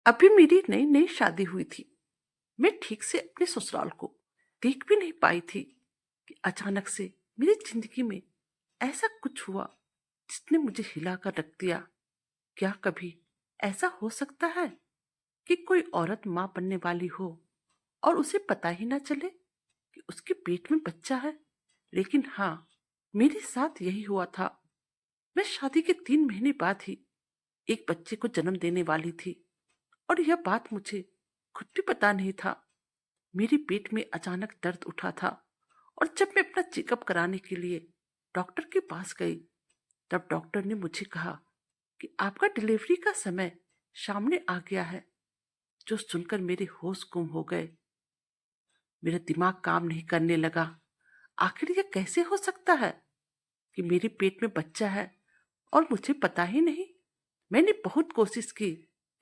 अभी मेरी नई नई शादी हुई थी। मैं ठीक से अपने ससुराल को देख भी नहीं पाई थी कि अचानक से मेरी जिंदगी में ऐसा कुछ हुआ जिसने मुझे हिला कर रख दिया। क्या कभी ऐसा हो सकता है कि कोई औरत माँ बनने वाली हो और उसे पता ही ना चले कि उसके पेट में बच्चा है? लेकिन हाँ, मेरे साथ यही हुआ था। मैं शादी के 3 महीने बाद ही एक बच्चे को जन्म देने वाली थी और यह बात मुझे खुद भी पता नहीं था। मेरे पेट में अचानक दर्द उठा था और जब मैं अपना चेकअप कराने के लिए डॉक्टर के पास गई, तब डॉक्टर ने मुझे कहा कि आपका डिलीवरी का समय सामने आ गया है। जो सुनकर मेरे होश गुम हो गए। मेरा दिमाग काम नहीं करने लगा। आखिर यह कैसे हो सकता है कि मेरे पेट में बच्चा है और मुझे पता ही नहीं? मैंने बहुत कोशिश की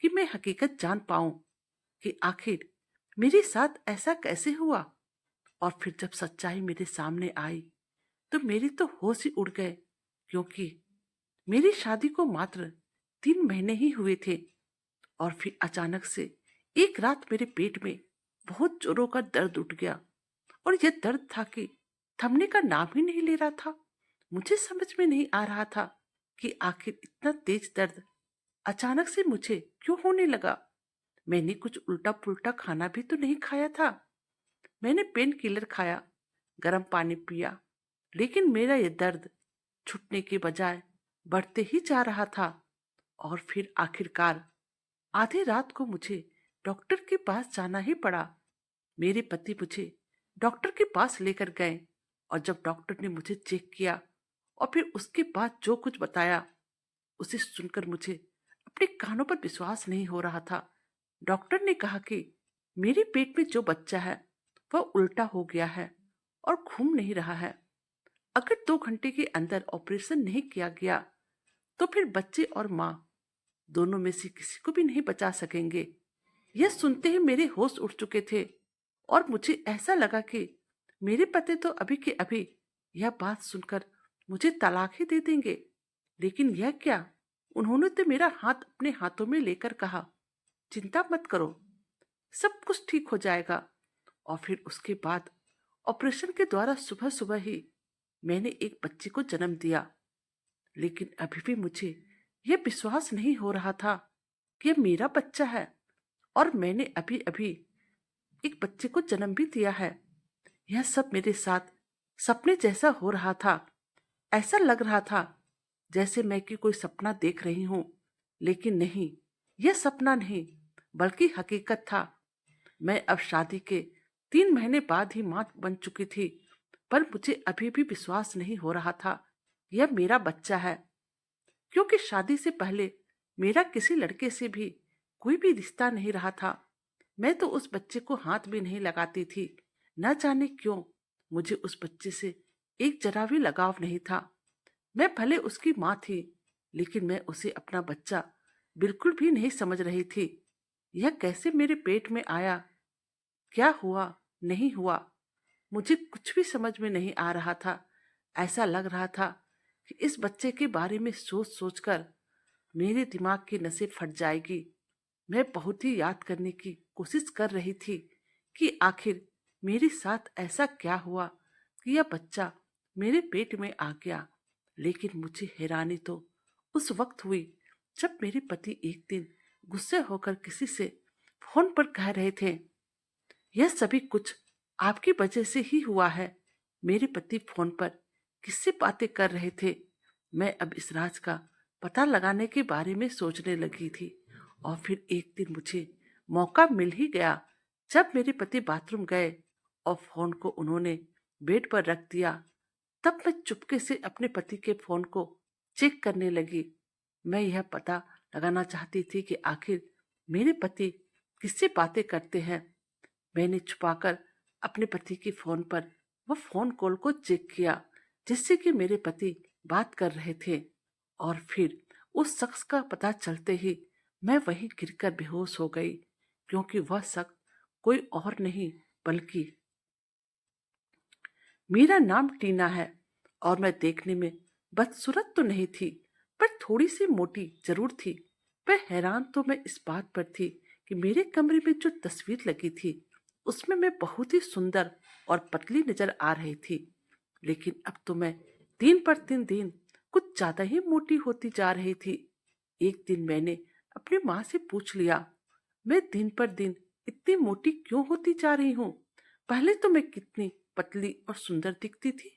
कि मैं हकीकत जान पाऊं कि आखिर मेरे साथ ऐसा कैसे हुआ। और फिर जब सच्चाई मेरे सामने आई तो मेरी तो होश ही उड़ गए, क्योंकि मेरी शादी को मात्र 3 महीने ही हुए थे। और फिर अचानक से एक रात मेरे पेट में बहुत जोरों का दर्द उठ गया और यह दर्द था कि थमने का नाम ही नहीं ले रहा था। मुझे समझ में नहीं आ रहा था कि आखिर इतना तेज दर्द अचानक से मुझे क्यों होने लगा। मैंने कुछ उल्टा पुल्टा खाना भी तो नहीं खाया था। मैंने पेन किलर खाया, गर्म पानी पिया, लेकिन मेरा यह दर्द छुटने के बजाय बढ़ते ही जा रहा था। और फिर आखिरकार आधी रात को मुझे डॉक्टर के पास जाना ही पड़ा। मेरे पति मुझे डॉक्टर के पास लेकर गए और जब डॉक्टर ने मुझे चेक किया और फिर उसके बाद जो कुछ बताया, उसे सुनकर मुझे अपने कानों पर विश्वास नहीं हो रहा था। डॉक्टर ने कहा कि मेरे पेट में जो बच्चा है वह उल्टा हो गया है और घूम नहीं रहा है। अगर 2 घंटे के अंदर ऑपरेशन नहीं किया गया तो फिर बच्चे और माँ दोनों में से किसी को भी नहीं बचा सकेंगे। यह सुनते ही मेरे होश उड़ चुके थे और मुझे ऐसा लगा कि मेरे पति तो अभी के अभी यह बात सुनकर मुझे तलाक ही दे देंगे। लेकिन यह क्या, उन्होंने तो मेरा हाथ अपने हाथों में लेकर कहा, चिंता मत करो, सब कुछ ठीक हो जाएगा। और फिर उसके बाद ऑपरेशन के द्वारा सुबह सुबह ही मैंने एक बच्चे को जन्म दिया। लेकिन अभी भी मुझे यह विश्वास नहीं हो रहा था कि यह मेरा बच्चा है और मैंने अभी अभी एक बच्चे को जन्म भी दिया है। यह सब मेरे साथ सपने जैसा हो रहा था। ऐसा लग रहा था जैसे मैं कि कोई सपना देख रही हूं, लेकिन नहीं, यह सपना नहीं बल्कि हकीकत था। मैं अब शादी के 3 महीने बाद ही मां बन चुकी थी, पर मुझे अभी भी विश्वास नहीं हो रहा था यह मेरा बच्चा है, क्योंकि शादी से पहले मेरा किसी लड़के से भी कोई भी रिश्ता नहीं रहा था। मैं तो उस बच्चे को हाथ भी नहीं लगाती थी। न जाने क्यों मुझे उस बच्चे से एक जरा भी लगाव नहीं था। मैं भले उसकी माँ थी, लेकिन मैं उसे अपना बच्चा बिल्कुल भी नहीं समझ रही थी। यह कैसे मेरे पेट में आया, क्या हुआ, नहीं हुआ, मुझे कुछ भी समझ में नहीं आ रहा था। ऐसा लग रहा था कि इस बच्चे के बारे में सोच सोचकर मेरे दिमाग की नसें फट जाएगी। मैं बहुत ही याद करने की कोशिश कर रही थी कि आखिर मेरे साथ ऐसा क्या हुआ कि यह बच्चा मेरे पेट में आ गया। लेकिन मुझे हैरानी तो उस वक्त हुई जब मेरे पति एक दिन गुस्से होकर किसी से फोन पर कह रहे थे, यह सभी कुछ आपकी वजह से ही हुआ है। मेरे पति फोन पर किससे बातें कर रहे थे? मैं अब इस राज का पता लगाने के बारे में सोचने लगी थी। और फिर एक दिन मुझे मौका मिल ही गया जब मेरे पति बाथरूम गए और फोन को उन्होंने बेड पर रख दिया। तब मैं चुपके से अपने पति के फोन को चेक करने लगी। मैं यह पता लगाना चाहती थी कि आखिर मेरे पति किससे बातें करते हैं। मैंने छुपाकर अपने पति के फोन पर वह फोन कॉल को चेक किया जिससे कि मेरे पति बात कर रहे थे। और फिर उस शख्स का पता चलते ही मैं वहीं गिरकर बेहोश हो गई, क्योंकि वह शख्स कोई और नहीं बल्कि मेरा नाम टीना है। और मैं देखने में बदसूरत तो नहीं थी, पर थोड़ी सी मोटी जरूर थी। पर हैरान तो मैं इस बात पर थी कि मेरे कमरे में जो तस्वीर लगी थी उसमें मैं बहुत ही सुंदर और पतली नजर आ रही थी। लेकिन अब तो मैं दिन पर दिन कुछ ज्यादा ही मोटी होती जा रही थी। एक दिन मैंने अपनी माँ से पूछ लिया, मैं दिन पर दिन इतनी मोटी क्यों होती जा रही हूँ? पहले तो मैं कितनी पतली और सुंदर दिखती थी।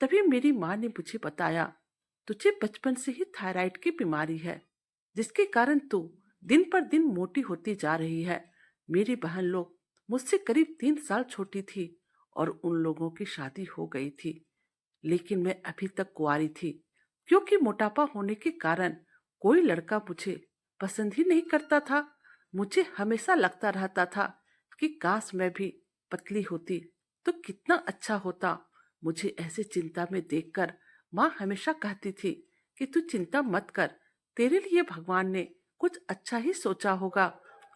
तभी मेरी माँ ने मुझे बताया, तुझे बचपन से ही थायराइड की बीमारी है, जिसके कारण तू दिन पर दिन मोटी होती जा रही है। मेरी बहन लोग मुझसे करीब 3 साल छोटी थी और उन लोगों की शादी हो गई थी, लेकिन मैं अभी तक कुंवारी थी, क्योंकि मोटापा होने के कारण कोई लड़का मुझे पसंद ही नहीं करता था। मुझे हमेशा लगता रहता था कि काश मैं भी पतली होती तो कितना अच्छा होता। मुझे ऐसे चिंता में देखकर माँ हमेशा कहती थी कि तू चिंता मत कर, तेरे लिए भगवान ने कुछ अच्छा ही सोचा होगा,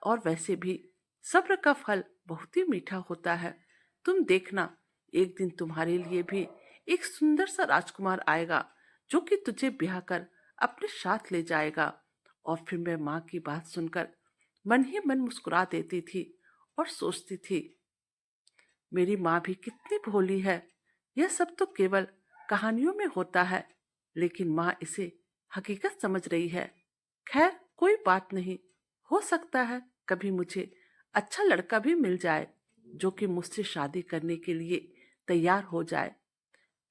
और वैसे भी सब्र का फल बहुत ही मीठा होता है। तुम देखना, एक दिन तुम्हारे लिए भी एक सुंदर सा राजकुमार आएगा जो कि तुझे ब्याह कर अपने साथ ले जाएगा। और फिर मैं माँ की बात सुनकर मन ही मन मुस्कुरा देती थी और सोचती थी, मेरी माँ भी कितनी भोली है। यह सब तो केवल कहानियों में होता है, लेकिन माँ इसे हकीकत समझ रही है। खैर कोई बात नहीं, हो सकता है कभी मुझे अच्छा लड़का भी मिल जाए जो कि मुझसे शादी करने के लिए तैयार हो जाए।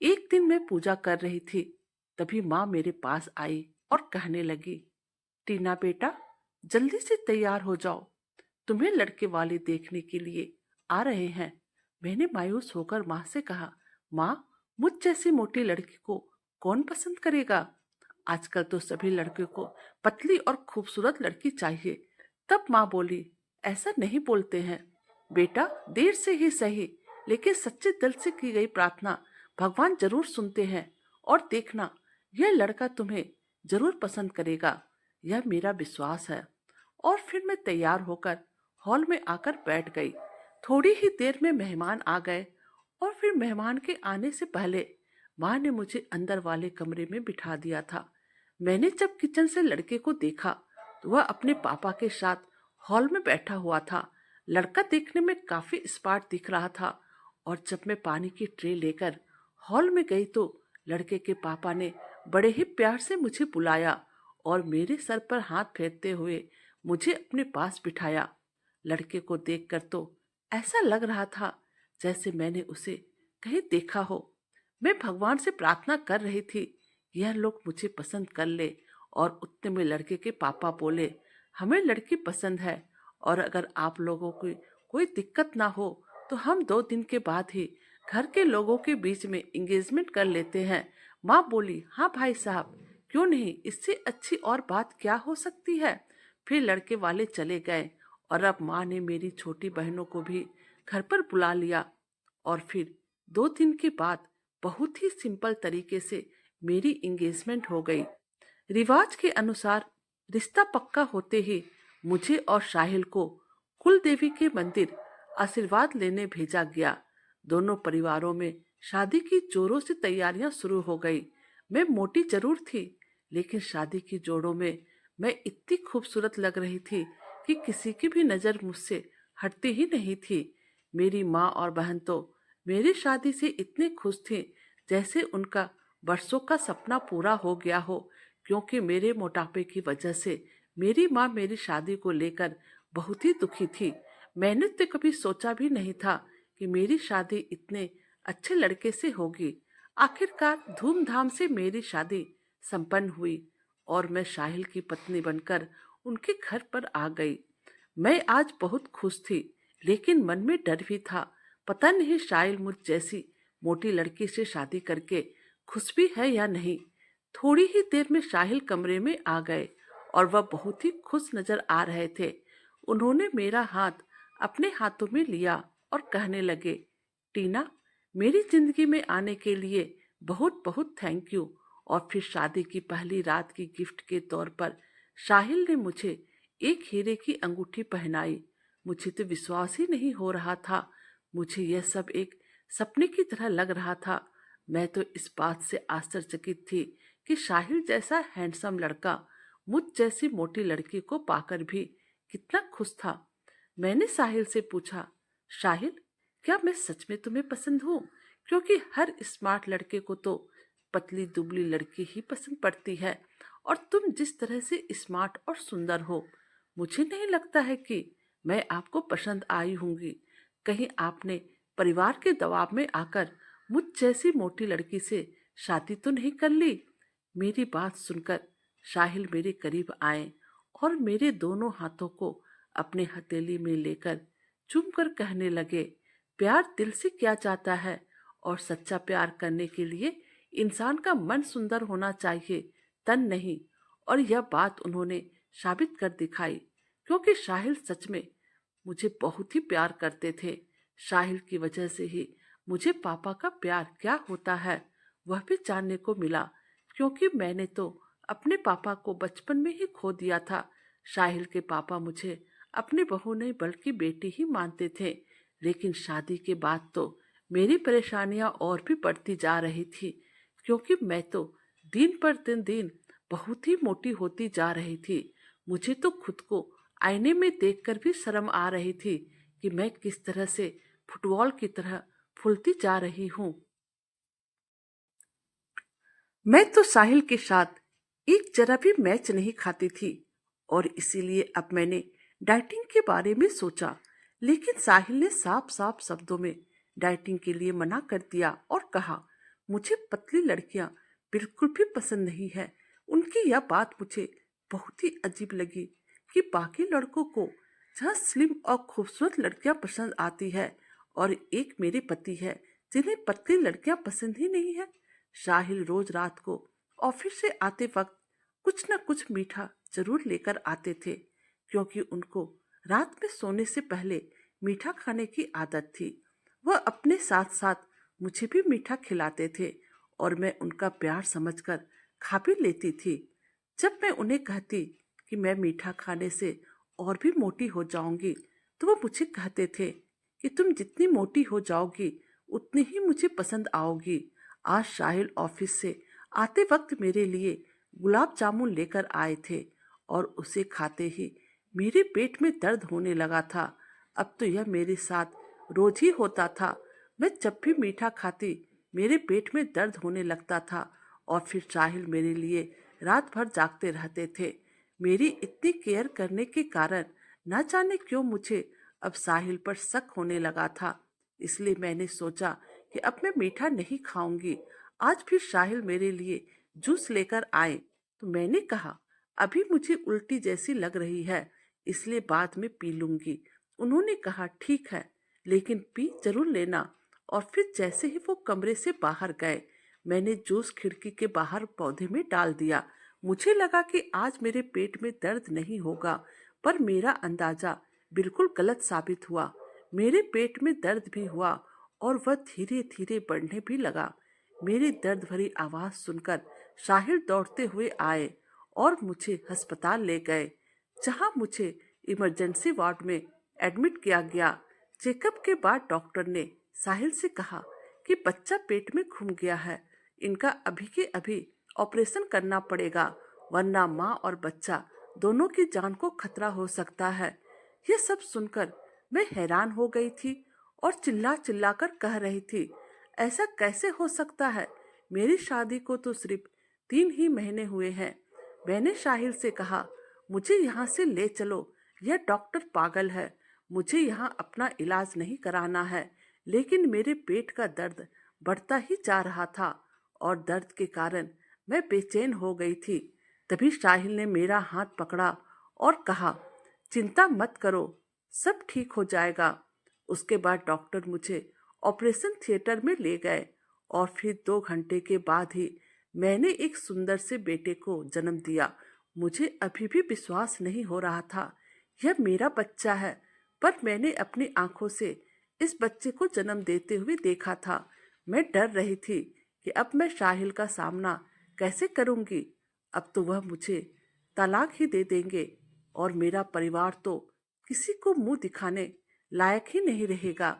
एक दिन मैं पूजा कर रही थी, तभी माँ मेरे पास आई और कहने लगी, टीना बेटा, जल्दी से तैयार हो जाओ, तुम्हें लड़के वाले देखने के लिए आ रहे हैं। मैंने मायूस होकर माँ से कहा, माँ, मुझ जैसी मोटी लड़की को कौन पसंद करेगा? आजकल तो सभी लड़के को पतली और खूबसूरत लड़की चाहिए। तब माँ बोली, ऐसा नहीं बोलते हैं बेटा, देर से ही सही, लेकिन सच्चे दिल से की गई प्रार्थना भगवान जरूर सुनते हैं। और देखना, यह लड़का तुम्हें जरूर पसंद करेगा, यह मेरा विश्वास है। और फिर मैं तैयार होकर हॉल में आकर बैठ गई। थोड़ी ही देर में मेहमान आ गए और फिर मेहमान के आने से पहले माँ ने मुझे अंदर वाले कमरे में बिठा दिया था। मैंने जब किचन से लड़के को देखा तो वह अपने पापा के साथ हॉल में बैठा हुआ था। लड़का देखने में काफी स्मार्ट दिख रहा था। और जब मैं पानी की ट्रे लेकर हॉल में गई तो लड़के के पापा ने बड़े ही प्यार से मुझे बुलाया और मेरे सर पर हाथ फेरते हुए मुझे अपने पास बिठाया। लड़के को देखकर तो ऐसा लग रहा था जैसे मैंने उसे कहीं देखा हो। मैं भगवान से प्रार्थना कर रही थी, यह लोग मुझे पसंद कर ले। और उतने में लड़के के पापा बोले, हमें लड़की पसंद है, और अगर आप लोगों को कोई दिक्कत ना हो तो हम 2 दिन के बाद ही घर के लोगों के बीच में एंगेजमेंट कर लेते हैं। माँ बोली, हाँ भाई साहब, क्यों नहीं, इससे अच्छी और बात क्या हो सकती है। फिर लड़के वाले चले गए और अब माँ ने मेरी छोटी बहनों को भी घर पर बुला लिया। और फिर 2 दिन के बाद बहुत ही सिंपल तरीके से मेरी एंगेजमेंट हो गई। रिवाज के अनुसार रिश्ता पक्का होते ही मुझे और साहिल को कुल देवी के मंदिर आशीर्वाद लेने भेजा गया। दोनों परिवारों में शादी की जोरों से तैयारियां शुरू हो गई। मैं मोटी जरूर थी, लेकिन शादी की जोड़ों में मैं इतनी खूबसूरत लग रही थी कि किसी की भी नजर मुझसे हटती ही नहीं थी। मेरी माँ और बहन तो मेरी शादी से इतने खुश थी जैसे उनका बरसों का सपना पूरा हो गया हो, क्योंकि मेरे मोटापे की वजह से मेरी माँ मेरी शादी को लेकर बहुत ही दुखी थी। मैंने तो कभी सोचा भी नहीं था कि मेरी शादी इतने अच्छे लड़के से होगी। आखिरकार धूमधाम से मेरी शादी संपन्न हुई और मैं साहिल की पत्नी बनकर उनके घर पर आ गई। मैं आज बहुत खुश थी, लेकिन मन में डर भी था। पता नहीं साहिल मुझ जैसी मोटी लड़की से शादी करके खुश भी है या नहीं। थोड़ी ही देर में साहिल कमरे में आ गए और वह बहुत ही खुश नजर आ रहे थे। उन्होंने मेरा हाथ अपने हाथों में लिया और कहने लगे, टीना, मेरी जिंदगी में आने के लिए बहुत बहुत थैंक यू। और फिर शादी की पहली रात की गिफ्ट के तौर पर साहिल ने मुझे एक हीरे की अंगूठी पहनाई। मुझे तो विश्वास ही नहीं हो रहा था। मुझे यह सब एक सपने की तरह लग रहा था। मैं तो इस बात से आश्चर्यचकित थी कि साहिल जैसा हैंडसम लड़का मुझ जैसी मोटी लड़की को पाकर भी कितना खुश था। मैंने साहिल से पूछा, साहिल, क्या मैं सच में तुम्हें पसंद हूँ? क्योंकि हर स्मार्ट लड़के को तो पतली दुबली लड़की ही पसंद पड़ती है, और तुम जिस तरह से स्मार्ट और सुंदर हो, मुझे नहीं लगता है कि मैं आपको पसंद आई होंगी। कहीं आपने परिवार के दबाव में आकर मुझ जैसी मोटी लड़की से शादी तो नहीं कर ली? मेरी बात सुनकर साहिल मेरे करीब आए और मेरे दोनों हाथों को अपने हथेली में लेकर चूम कर कहने लगे, प्यार दिल से किया जाता है, और सच्चा प्यार करने के लिए इंसान का मन सुंदर होना चाहिए, तन नहीं। और यह बात उन्होंने साबित कर दिखाई, क्योंकि साहिल सच में मुझे बहुत ही प्यार करते थे। साहिल की वजह से ही मुझे पापा का प्यार क्या होता है वह भी जानने को मिला, क्योंकि मैंने तो अपने पापा को बचपन में ही खो दिया था। साहिल के पापा मुझे अपनी बहू नहीं बल्कि बेटी ही मानते थे, लेकिन शादी के बाद तो मेरी परेशानियां और भी बढ़ती जा रही थी, क्योंकि मैं तो दिन पर दिन बहुत ही मोटी होती जा रही थी। मुझे तो खुद को आईने में देखकर भी शर्म आ रही थी कि मैं किस तरह से फुटबॉल की तरह फूलती जा रही हूँ। मैं तो साहिल के साथ एक जरा भी मैच नहीं खाती थी, और इसीलिए अब मैंने डाइटिंग के बारे में सोचा। लेकिन साहिल ने साफ साफ शब्दों में डाइटिंग के लिए मना कर दिया और कहा, मुझे पतली लड़कियां बिल्कुल भी पसंद नहीं है। उनकी यह बात मुझे बहुत ही अजीब लगी कि बाकी लड़कों को जहाँ स्लिम और खूबसूरत लड़कियां पसंद आती है, और एक मेरे पति है जिन्हें पतली लड़कियां पसंद ही नहीं है। साहिल रोज रात को ऑफिस से आते वक्त कुछ न कुछ मीठा जरूर लेकर आते थे, क्योंकि उनको रात में सोने से पहले मीठा खाने की आदत थी। वह अपने साथ साथ मुझे भी मीठा खिलाते थे, और मैं उनका प्यार समझकर खा भी लेती थी। जब मैं उन्हें कहती कि मैं मीठा खाने से और भी मोटी हो जाऊंगी, तो वो मुझे कहते थे कि तुम जितनी मोटी हो जाओगी उतनी ही मुझे पसंद आओगी। आज साहिल ऑफिस से आते वक्त मेरे लिए गुलाब जामुन लेकर आए थे, और उसे खाते ही मेरे पेट में दर्द होने लगा था। अब तो यह मेरे साथ रोज ही होता था। मैं जब भी मीठा खाती मेरे पेट में दर्द होने लगता था, और फिर साहिल मेरे लिए रात भर जागते रहते थे। मेरी इतनी केयर करने के कारण न जाने क्यों मुझे अब साहिल पर शक होने लगा था। इसलिए मैंने सोचा कि अब मैं मीठा नहीं खाऊंगी। आज फिर साहिल मेरे लिए जूस लेकर आए, तो मैंने कहा, अभी मुझे उल्टी जैसी लग रही है, इसलिए बाद में पी लूंगी। उन्होंने कहा, ठीक है, लेकिन पी जरूर लेना। और फिर जैसे ही वो कमरे से बाहर गए, मैंने जूस खिड़की के बाहर पौधे में डाल दिया। मुझे लगा कि आज मेरे पेट में दर्द नहीं होगा, पर मेरा अंदाजा बिल्कुल गलत साबित हुआ। मेरे पेट में दर्द भी हुआ, और वह धीरे धीरे बढ़ने भी लगा। मेरी दर्द भरी आवाज सुनकर साहिल दौड़ते हुए आए और मुझे अस्पताल ले गए, जहां मुझे इमरजेंसी वार्ड में एडमिट किया गया। चेकअप के बाद डॉक्टर ने साहिल से कहा कि बच्चा पेट में घुम गया है, इनका अभी के अभी ऑपरेशन करना पड़ेगा, वरना माँ और बच्चा दोनों की जान को खतरा हो सकता है। यह सब सुनकर मैं हैरान हो गई थी और चिल्ला चिल्ला कर कह रही थी, ऐसा कैसे हो सकता है? मेरी शादी को तो सिर्फ 3 ही महीने हुए हैं। मैंने साहिल से कहा, मुझे यहाँ से ले चलो, यह डॉक्टर पागल है, मुझे यहाँ अपना इलाज नहीं कराना है। लेकिन मेरे पेट का दर्द बढ़ता ही जा रहा था, और दर्द के कारण मैं बेचैन हो गई थी। तभी साहिल ने मेरा हाथ पकड़ा और कहा, चिंता मत करो, सब ठीक हो जाएगा। उसके बाद डॉक्टर मुझे ऑपरेशन थिएटर में ले गए, और फिर 2 घंटे के बाद ही मैंने एक सुंदर से बेटे को जन्म दिया। मुझे अभी भी विश्वास नहीं हो रहा था, यह मेरा बच्चा है, पर मैंने अपनी आंखों से इस बच्चे को जन्म देते हुए देखा था। मैं डर रही थी कि अब मैं साहिल का सामना कैसे करूंगी। अब तो वह मुझे तलाक ही दे देंगे, और मेरा परिवार तो किसी को मुंह दिखाने लायक ही नहीं रहेगा।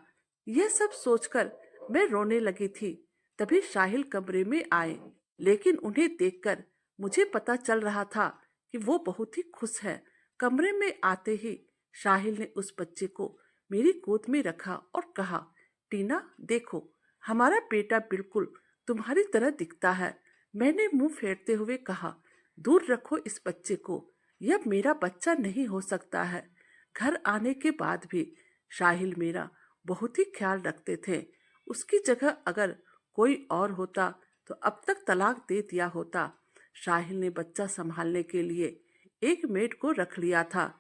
यह सब सोचकर मैं रोने लगी थी। तभी साहिल कमरे में आए, लेकिन उन्हें देखकर मुझे पता चल रहा था कि वो बहुत ही खुश है। कमरे में आते ही साहिल ने उस बच्चे को मेरी गोद में रखा और कहा, टीना देखो, हमारा बेटा बिल्कुल तुम्हारी तरह दिखता है। मैंने मुंह फेरते हुए कहा, दूर रखो इस बच्चे को, यह मेरा बच्चा नहीं हो सकता है। घर आने के बाद भी साहिल मेरा बहुत ही ख्याल रखते थे। उसकी जगह अगर कोई और होता तो अब तक तलाक दे दिया होता। साहिल ने बच्चा संभालने के लिए एक मेड को रख लिया था,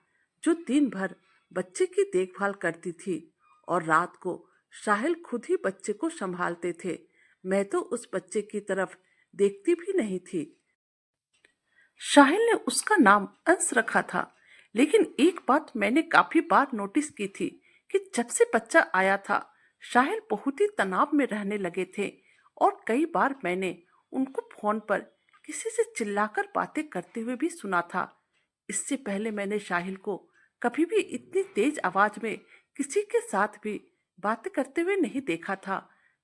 जो दिन भर बच्चे की देखभाल करती थी और रात को साहिल खुद ही बच्चे को संभालते थे। मैं तो उस बच्चे की तरफ देखती भी नहीं थी। साहिल ने उसका नाम अंश रखा था, लेकिन एक बात मैंने काफी बार नोटिस की थी कि जब से बच्चा आया था, साहिल बहुत ही तनाव में रहने लगे थे और कई बार मैंने उनको फोन पर किसी से चिल्लाकर बातें करते हुए भी सुना था। इससे पहले मैंने साहिल को कभी भी इतनी तेज आवाज में किसी के साथ भी बात करते हुए नहीं देखा था।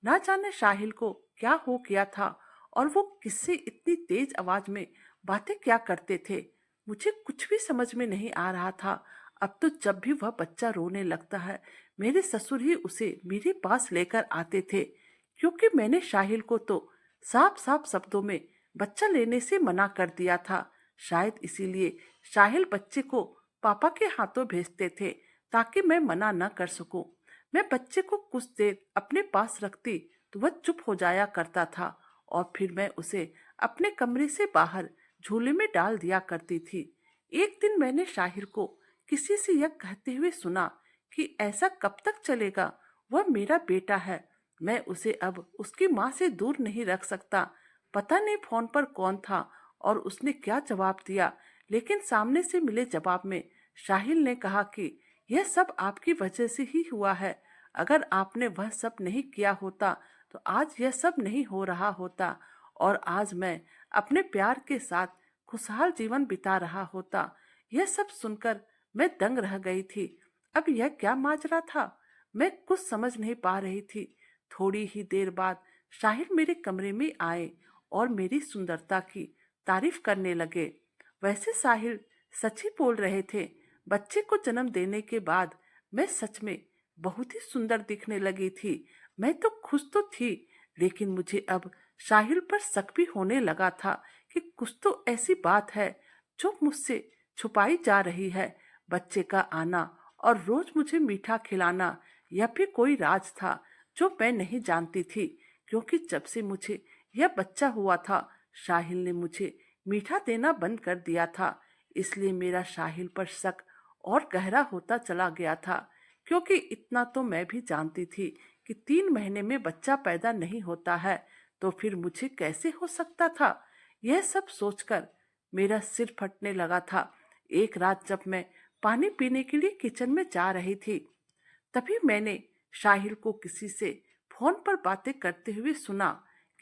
ना जाने साहिल को क्या हो गया था और वो किससे इतनी तेज आवाज में बातें क्या करते थे। मुझे कुछ भी समझ में नहीं आ रहा था। अब तो जब भी वह बच्चा रोने लगता है, मेरे ससुर ही उसे मेरे पास लेकर आते थे, क्योंकि मैंने साहिल को तो साफ साफ शब्दों में बच्चा लेने से मना कर दिया था। शायद इसीलिए साहिल बच्चे को पापा के हाथों भेजते थे, ताकि मैं मना न कर सकूं। मैं बच्चे को कुछ देर अपने पास रखती तो वह चुप हो जाया करता था और फिर मैं उसे अपने कमरे से बाहर झूले में डाल दिया करती थी। एक दिन मैंने साहिल को किसी से यह कहते हुए सुना कि ऐसा कब तक चलेगा, वह मेरा बेटा है, मैं उसे अब उसकी माँ से दूर नहीं रख सकता। पता नहीं फोन पर कौन था और उसने क्या जवाब दिया, लेकिन सामने से मिले जवाब में साहिल ने कहा कि यह सब आपकी वजह से ही हुआ है। अगर आपने वह सब नहीं किया होता तो आज यह सब नहीं हो रहा होता और आज मैं अपने प्यार के साथ खुशहाल जीवन बिता रहा होता। यह सब सुनकर मैं दंग रह गई थी। अब यह क्या माजरा था, मैं कुछ समझ नहीं पा रही थी। थोड़ी ही देर बाद साहिल मेरे कमरे में आए और मेरी सुंदरता की तारीफ करने लगे। वैसे साहिल सच ही बोल रहे थे। बच्चे को जन्म देने के बाद मैं सच में बहुत ही सुंदर दिखने लगी थी। मैं तो खुश तो थी, लेकिन मुझे अब साहिल पर शक भी होने लगा था कि कुछ तो ऐसी बात है जो मुझसे छुपाई जा रही है। बच्चे का आना और रोज मुझे मीठा खिलाना, यह भी कोई राज था जो मैं नहीं जानती थी, क्योंकि जब से मुझे यह बच्चा हुआ था, साहिल ने मुझे मीठा देना बंद कर दिया था। इसलिए मेरा साहिल पर शक और गहरा होता चला गया था, क्योंकि इतना तो मैं भी जानती थी कि 3 महीने में बच्चा पैदा नहीं होता है, तो फिर मुझे कैसे हो सकता था। यह सब सोचकर मेरा सिर फटने लगा था। एक रात जब मैं पानी पीने के लिए किचन में जा रही थी, तभी मैंने साहिल को किसी से फोन पर बातें करते हुए सुना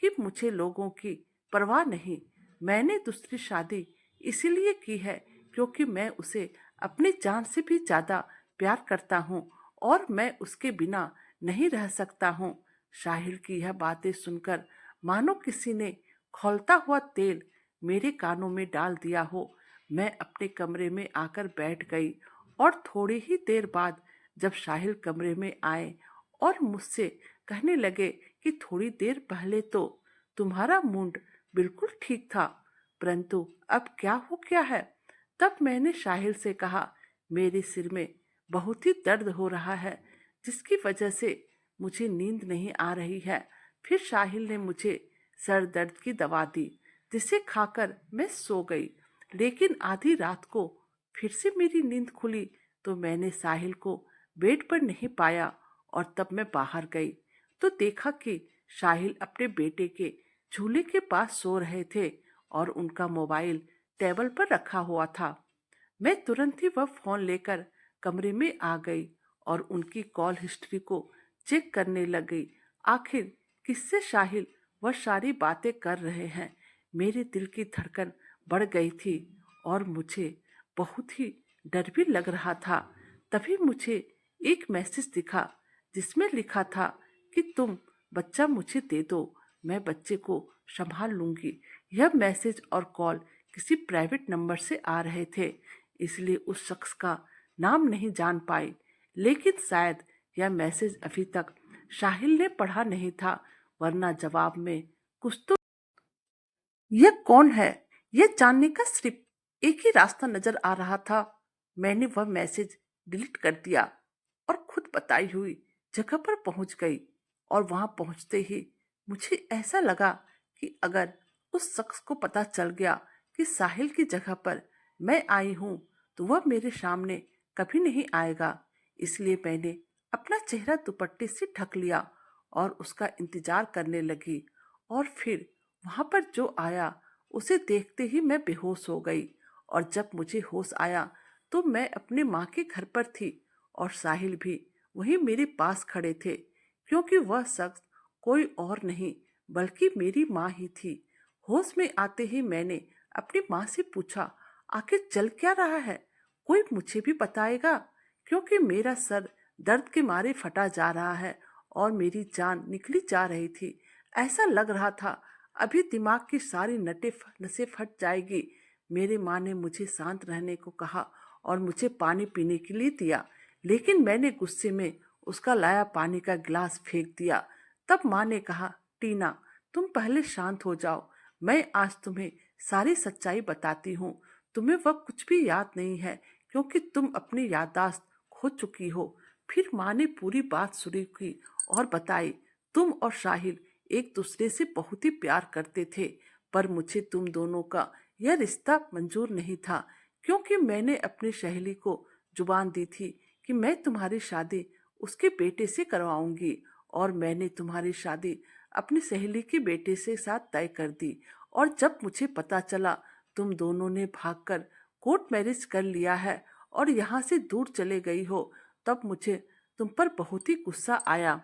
कि मुझे लोगों की परवाह नहीं, मैंने दूसरी शादी इसीलिए की है क्योंकि मैं उसे अपनी जान से भी ज्यादा प्यार करता हूँ और मैं उसके बिना नहीं रह सकता हूँ। साहिल की यह बातें सुनकर मानो किसी ने खौलता हुआ तेल मेरे कानों में डाल दिया हो। मैं अपने कमरे में आकर बैठ गई और थोड़ी ही देर बाद जब साहिल कमरे में आए और मुझसे कहने लगे कि थोड़ी देर पहले तो तुम्हारा मूड बिल्कुल ठीक था, परंतु अब क्या हो गया है। तब मैंने साहिल से कहा, मेरे सिर में बहुत ही दर्द हो रहा है, जिसकी वजह से मुझे नींद नहीं आ रही है। फिर साहिल ने मुझे सर दर्द की दवा दी, जिसे खाकर मैं सो गई। लेकिन आधी रात को फिर से मेरी नींद खुली तो मैंने साहिल को बेड पर नहीं पाया और तब मैं बाहर गई तो देखा कि साहिल अपने बेटे के झूले के पास सो रहे थे और उनका मोबाइल टेबल पर रखा हुआ था। मैं तुरंत ही वह फोन लेकर कमरे में आ गई और उनकी कॉल हिस्ट्री को चेक करने लग गई। आखिर किससे साहिल वह सारी बातें कर रहे हैं। मेरे दिल की धड़कन बढ़ गई थी और मुझे बहुत ही डर भी लग रहा था। तभी मुझे एक मैसेज दिखा जिसमें लिखा था कि तुम बच्चा मुझे दे दो, मैं बच्चे को संभाल लूंगी। यह मैसेज और कॉल किसी प्राइवेट नंबर से आ रहे थे, इसलिए उस शख्स का नाम नहीं जान पाई। लेकिन शायद यह मैसेज अभी तक साहिल ने पढ़ा नहीं था, वरना जवाब में कुछ तो। यह कौन है, यह जानने का सिर्फ एक ही रास्ता नजर आ रहा था। मैंने वह मैसेज डिलीट कर दिया और खुद बताई हुई जगह पर पहुंच गई। और वहां पहुंचते ही मुझे ऐसा लगा कि अगर उस शख्स को पता चल गया कि साहिल की जगह पर मैं आई हूं, तो वह मेरे सामने कभी नहीं आएगा। इसलिए मैंने अपना चेहरा दुपट्टे से ढक लिया और उसका इंतजार करने लगी। और फिर वहां पर जो आया उसे देखते ही मैं बेहोश हो गई। और जब मुझे होश आया तो मैं अपने माँ के घर पर थी और साहिल भी वहीं मेरे पास खड़े थे, क्योंकि वह शख्स कोई और नहीं बल्कि मेरी माँ ही थी। होश में आते ही मैंने अपनी माँ से पूछा, आखिर चल क्या रहा है, कोई मुझे भी बताएगा, क्योंकि मेरा सर दर्द के मारे फटा जा रहा है और मेरी जान निकली जा रही थी। ऐसा लग रहा था अभी दिमाग की सारी नसें फट जाएगी। मेरी माँ ने मुझे शांत रहने को कहा और मुझे पानी पीने के लिए दिया, लेकिन मैंने गुस्से में उसका लाया पानी का गिलास फेंक दिया। तब माँ ने कहा, टीना, तुम पहले शांत हो जाओ, मैं आज तुम्हें सारी सच्चाई बताती हूँ। तुम्हें वह कुछ भी याद नहीं है, क्योंकि तुम अपनी याददाश्त खो चुकी हो। फिर माँ ने पूरी बात शुरू की और बताई, तुम और साहिल एक दूसरे से बहुत ही प्यार करते थे, पर मुझे तुम दोनों का यह रिश्ता मंजूर नहीं था, क्योंकि मैंने अपनी सहेली को जुबान दी थी कि मैं तुम्हारी शादी उसके बेटे से करवाऊंगी। और मैंने तुम्हारी शादी अपनी सहेली के बेटे से साथ तय कर दी। और जब मुझे पता चला तुम दोनों ने भागकर कोर्ट मैरिज कर लिया है और यहाँ से दूर चले गई हो, तब मुझे तुम पर बहुत ही गुस्सा आया।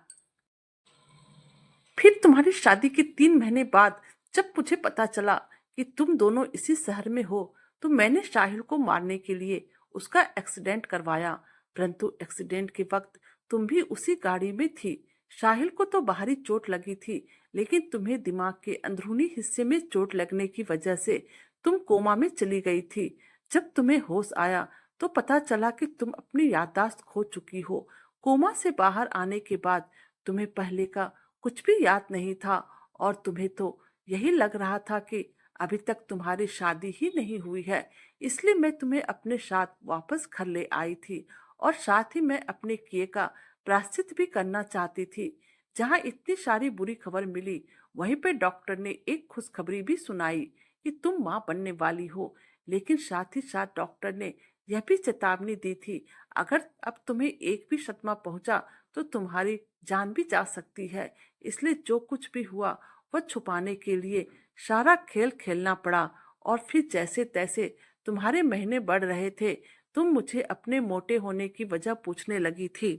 फिर तुम्हारी शादी के 3 महीने बाद जब मुझे पता चला कि तुम दोनों इसी शहर में हो, तो मैंने साहिल को मारने के लिए उसका एक्सीडेंट करवाया। परंतु एक्सीडेंट के वक्त तुम भी उसी गाड़ी में थी। साहिल को तो बाहरी चोट लगी थी, लेकिन तुम्हें दिमाग के अंदरूनी हिस्से में चोट लगने की वजह से तुम कोमा में चली गई थी। जब तुम्हें होश आया तो पता चला कि तुम अपनी याददाश्त खो चुकी हो। कोमा से बाहर आने के बाद तुम्हें पहले का कुछ भी याद नहीं था और तुम्हें तो यही लग रहा था कि अभी तक तुम्हारी शादी ही नहीं हुई है। इसलिए मैं तुम्हें अपने साथ वापस घर ले आई थी और साथ ही मैं अपने किए का प्रायश्चित भी करना चाहती थी। जहाँ इतनी सारी बुरी खबर मिली, वहीं पे डॉक्टर ने एक खुशखबरी भी सुनाई कि तुम माँ बनने वाली हो। लेकिन साथ ही साथ डॉक्टर ने यह भी चेतावनी दी थी, अगर अब तुम्हें एक भी सदमा पहुंचा तो तुम्हारी जान भी जा सकती है। इसलिए जो कुछ भी हुआ वह छुपाने के लिए सारा खेल खेलना पड़ा। और फिर जैसे तैसे तुम्हारे महीने बढ़ रहे थे, तुम मुझे अपने मोटे होने की वजह पूछने लगी थी।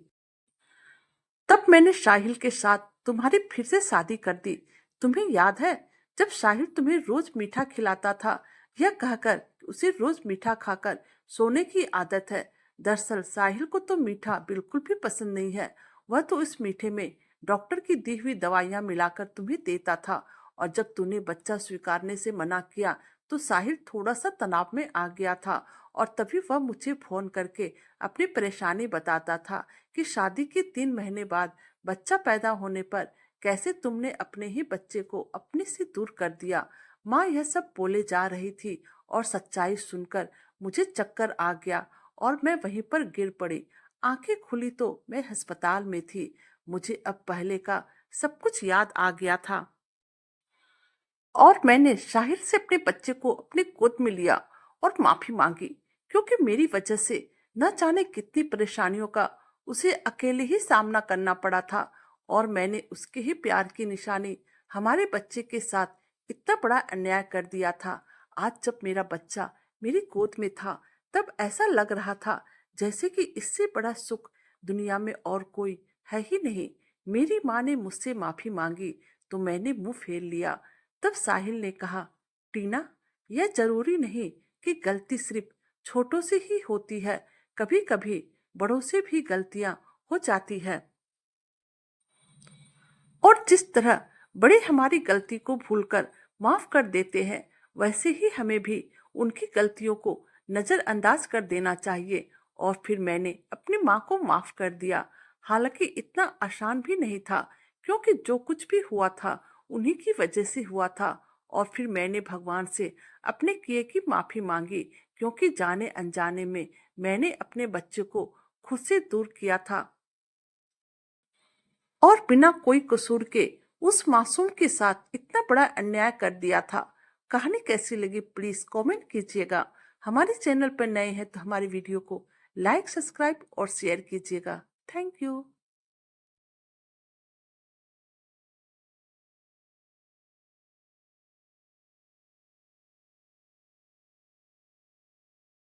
तब मैंने साहिल के साथ तुम्हारी फिर से शादी कर दी। तुम्हें याद है, जब साहिल तुम्हें रोज मीठा खिलाता था, यह कहकर कि उसे रोज मीठा खाकर सोने की आदत है। दरअसल साहिल को तो मीठा बिल्कुल भी पसंद नहीं है। वह तो इस मीठे में डॉक्टर की दी हुई दवाइयां मिलाकर तुम्हें देता था। और जब तूने बच्चा स्वीकारने से मना किया तो साहिल थोड़ा सा तनाव में आ गया था। और तभी वह मुझे फोन करके अपनी परेशानी बताता था कि शादी के 3 महीने बाद बच्चा पैदा होने पर कैसे तुमने अपने ही बच्चे को अपने से दूर कर दिया। माँ यह सब बोले जा रही थी और सच्चाई सुनकर मुझे चक्कर आ गया और मैं वहीं पर गिर पड़ी। आंखें खुली तो मैं अस्पताल में थी। मुझे अब पहले का सब कुछ याद आ गया था और मैंने साहिर से अपने बच्चे को अपनी गोद में लिया और माफी मांगी, क्योंकि मेरी वजह से न जाने कितनी परेशानियों का उसे अकेले ही सामना करना पड़ा था। और मैंने उसके ही प्यार की निशानी हमारे बच्चे के साथ इतना बड़ा अन्याय कर दिया था। आज जब मेरा बच्चा मेरी गोद में था, तब ऐसा लग रहा था जैसे कि इससे बड़ा सुख दुनिया में और कोई है ही नहीं। मेरी माँ ने मुझसे माफी मांगी तो मैंने मुंह फेर लिया। तब साहिल ने कहा, टीना, यह जरूरी नहीं कि गलती सिर्फ छोटों से ही होती है, कभी कभी बड़ों से भी गलतियां हो जाती है। और जिस तरह बड़े हमारी गलती को भूलकर माफ कर देते हैं, वैसे ही हमें भी उनकी गलतियों को नज़रअंदाज कर देना चाहिए और फिर मैंने अपनी माँ को माफ कर दिया। हालांकि इतना आसान भी नहीं था, क्योंकि जो कुछ भी हुआ था उन्हीं की वजह से हुआ था। और फिर मैंने भगवान से अपने किए की माफी मांगी, क्योंकि जाने अनजाने में मैंने अपने बच्चे को खुद से दूर किया था और बिना कोई कसूर के उस मासूम के साथ इतना बड़ा अन्याय कर दिया था। कहानी कैसी लगी प्लीज कमेंट कीजिएगा। हमारे चैनल पर नए हैं तो हमारी वीडियो को लाइक, सब्सक्राइब और शेयर कीजिएगा। Thank you.